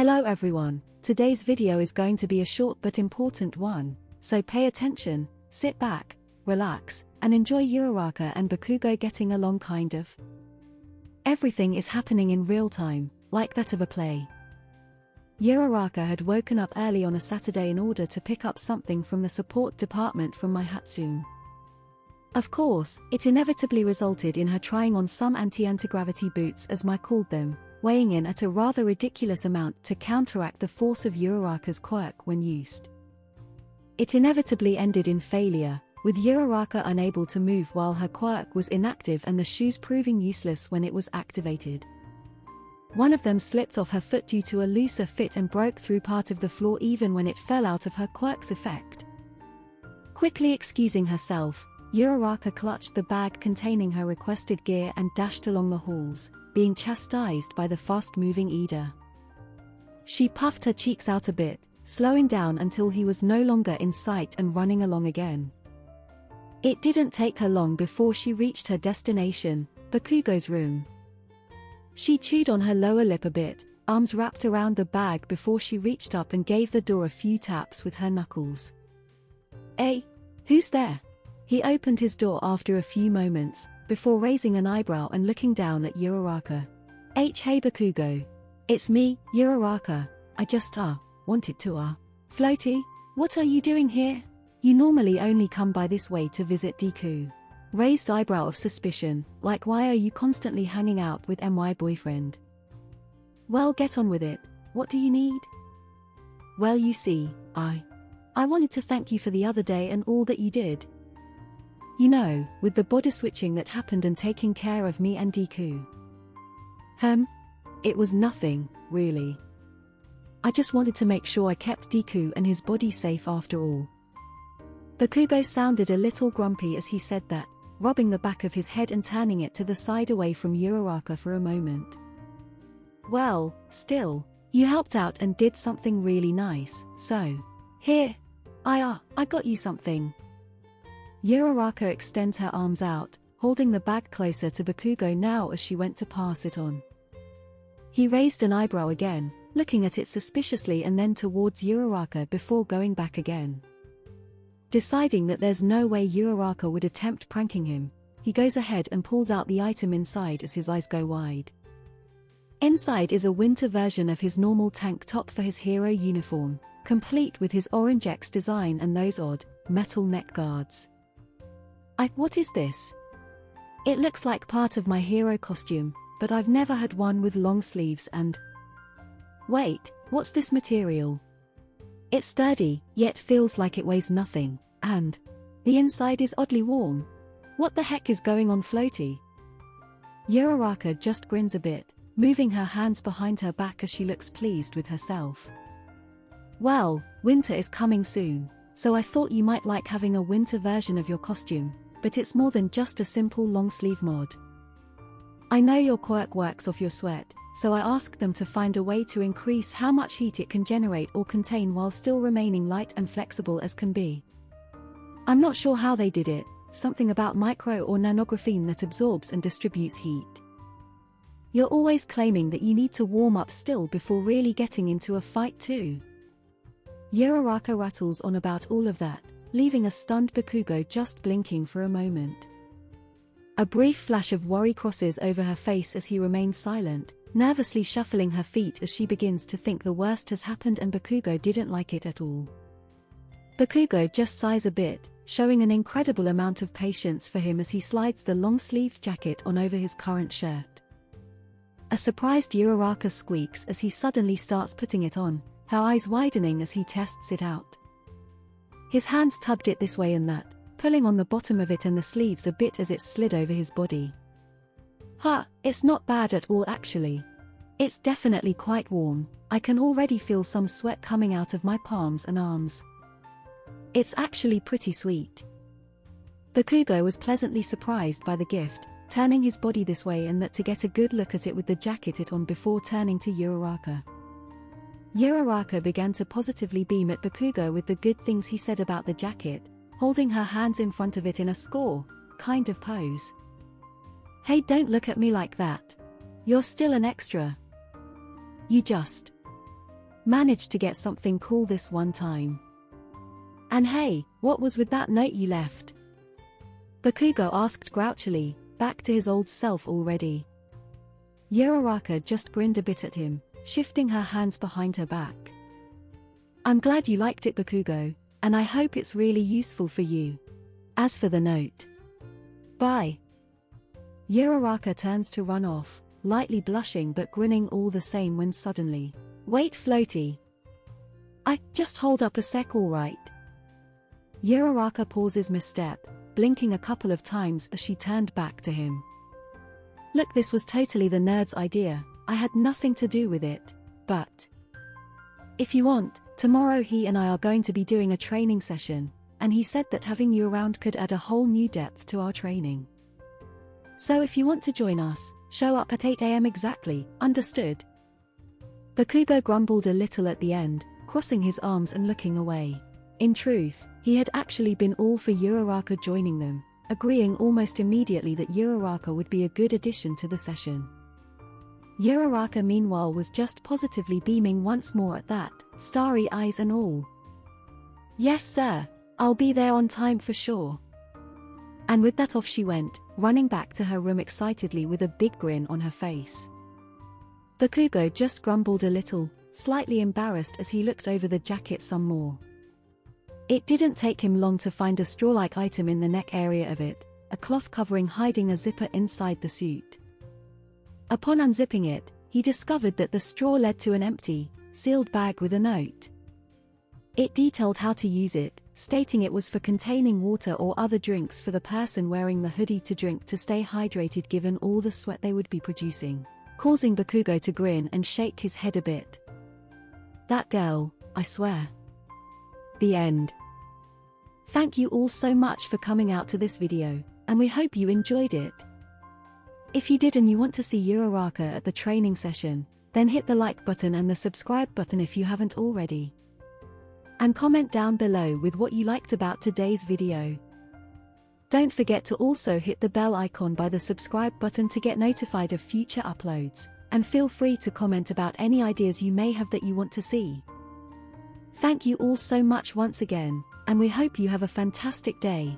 Hello everyone, today's video is going to be a short but important one, so pay attention, sit back, relax, and enjoy Uraraka and Bakugo getting along kind of. Everything is happening in real time, like that of a play. Uraraka had woken up early on a Saturday in order to pick up something from the support department from my Hatsune. Of course, it inevitably resulted in her trying on some anti-gravity boots as I called them, weighing in at a rather ridiculous amount to counteract the force of Uraraka's quirk when used. It inevitably ended in failure, with Uraraka unable to move while her quirk was inactive and the shoes proving useless when it was activated. One of them slipped off her foot due to a looser fit and broke through part of the floor even when it fell out of her quirk's effect. Quickly excusing herself, Uraraka clutched the bag containing her requested gear and dashed along the halls, being chastised by the fast-moving Ida. She puffed her cheeks out a bit, slowing down until he was no longer in sight and running along again. It didn't take her long before she reached her destination, Bakugo's room. She chewed on her lower lip a bit, arms wrapped around the bag before she reached up and gave the door a few taps with her knuckles. "Hey, who's there?" He opened his door after a few moments, before raising an eyebrow and looking down at Uraraka. Hey Bakugo. It's me, Uraraka. I just wanted to Floaty, what are you doing here? You normally only come by this way to visit Deku. Raised eyebrow of suspicion, like why are you constantly hanging out with my boyfriend? Well, get on with it, what do you need? Well, you see, I wanted to thank you for the other day and all that you did. You know, with the body switching that happened and taking care of me and Deku. It was nothing, really. I just wanted to make sure I kept Deku and his body safe after all. Bakugo sounded a little grumpy as he said that, rubbing the back of his head and turning it to the side away from Uraraka for a moment. Well, still, you helped out and did something really nice, so, here, I got you something. Uraraka extends her arms out, holding the bag closer to Bakugo now as she went to pass it on. He raised an eyebrow again, looking at it suspiciously and then towards Uraraka before going back again. Deciding that there's no way Uraraka would attempt pranking him, he goes ahead and pulls out the item inside as his eyes go wide. Inside is a winter version of his normal tank top for his hero uniform, complete with his orange X design and those odd, metal neck guards. What is this? It looks like part of my hero costume, but I've never had one with long sleeves and… Wait, what's this material? It's sturdy, yet feels like it weighs nothing, and the inside is oddly warm. What the heck is going on, Floaty? Uraraka just grins a bit, moving her hands behind her back as she looks pleased with herself. Well, winter is coming soon, so I thought you might like having a winter version of your costume, but it's more than just a simple long-sleeve mod. I know your quirk works off your sweat, so I asked them to find a way to increase how much heat it can generate or contain while still remaining light and flexible as can be. I'm not sure how they did it, something about micro or nanographene that absorbs and distributes heat. You're always claiming that you need to warm up still before really getting into a fight too. Uraraka rattles on about all of that, leaving a stunned Bakugo just blinking for a moment. A brief flash of worry crosses over her face as he remains silent, nervously shuffling her feet as she begins to think the worst has happened and Bakugo didn't like it at all. Bakugo just sighs a bit, showing an incredible amount of patience for him as he slides the long-sleeved jacket on over his current shirt. A surprised Uraraka squeaks as he suddenly starts putting it on, her eyes widening as he tests it out. His hands tugged it this way and that, pulling on the bottom of it and the sleeves a bit as it slid over his body. It's not bad at all actually. It's definitely quite warm, I can already feel some sweat coming out of my palms and arms. It's actually pretty sweet. Bakugo was pleasantly surprised by the gift, turning his body this way and that to get a good look at it with the jacket it on before turning to Uraraka. Uraraka began to positively beam at Bakugo with the good things he said about the jacket, holding her hands in front of it in a score kind of pose. Hey, don't look at me like that. You're still an extra. You just… managed to get something cool this one time. And hey, what was with that note you left? Bakugo asked grouchily, back to his old self already. Uraraka just grinned a bit at him, shifting her hands behind her back. I'm glad you liked it, Bakugo, and I hope it's really useful for you. As for the note. Bye. Uraraka turns to run off, lightly blushing but grinning all the same when suddenly. Wait, Floaty. Just hold up a sec, alright? Uraraka pauses mid-step, blinking a couple of times as she turned back to him. Look, this was totally the nerd's idea, I had nothing to do with it, but if you want, tomorrow he and I are going to be doing a training session, and he said that having you around could add a whole new depth to our training. So if you want to join us, show up at 8 AM exactly, understood? Bakugo grumbled a little at the end, crossing his arms and looking away. In truth, he had actually been all for Uraraka joining them, agreeing almost immediately that Uraraka would be a good addition to the session. Uraraka meanwhile was just positively beaming once more at that, starry eyes and all. Yes sir, I'll be there on time for sure. And with that off she went, running back to her room excitedly with a big grin on her face. Bakugo just grumbled a little, slightly embarrassed as he looked over the jacket some more. It didn't take him long to find a straw-like item in the neck area of it, a cloth covering hiding a zipper inside the suit. Upon unzipping it, he discovered that the straw led to an empty, sealed bag with a note. It detailed how to use it, stating it was for containing water or other drinks for the person wearing the hoodie to drink to stay hydrated given all the sweat they would be producing, causing Bakugo to grin and shake his head a bit. That girl, I swear. The end. Thank you all so much for coming out to this video, and we hope you enjoyed it. If you did and you want to see Uraraka at the training session, then hit the like button and the subscribe button if you haven't already. And comment down below with what you liked about today's video. Don't forget to also hit the bell icon by the subscribe button to get notified of future uploads, and feel free to comment about any ideas you may have that you want to see. Thank you all so much once again, and we hope you have a fantastic day.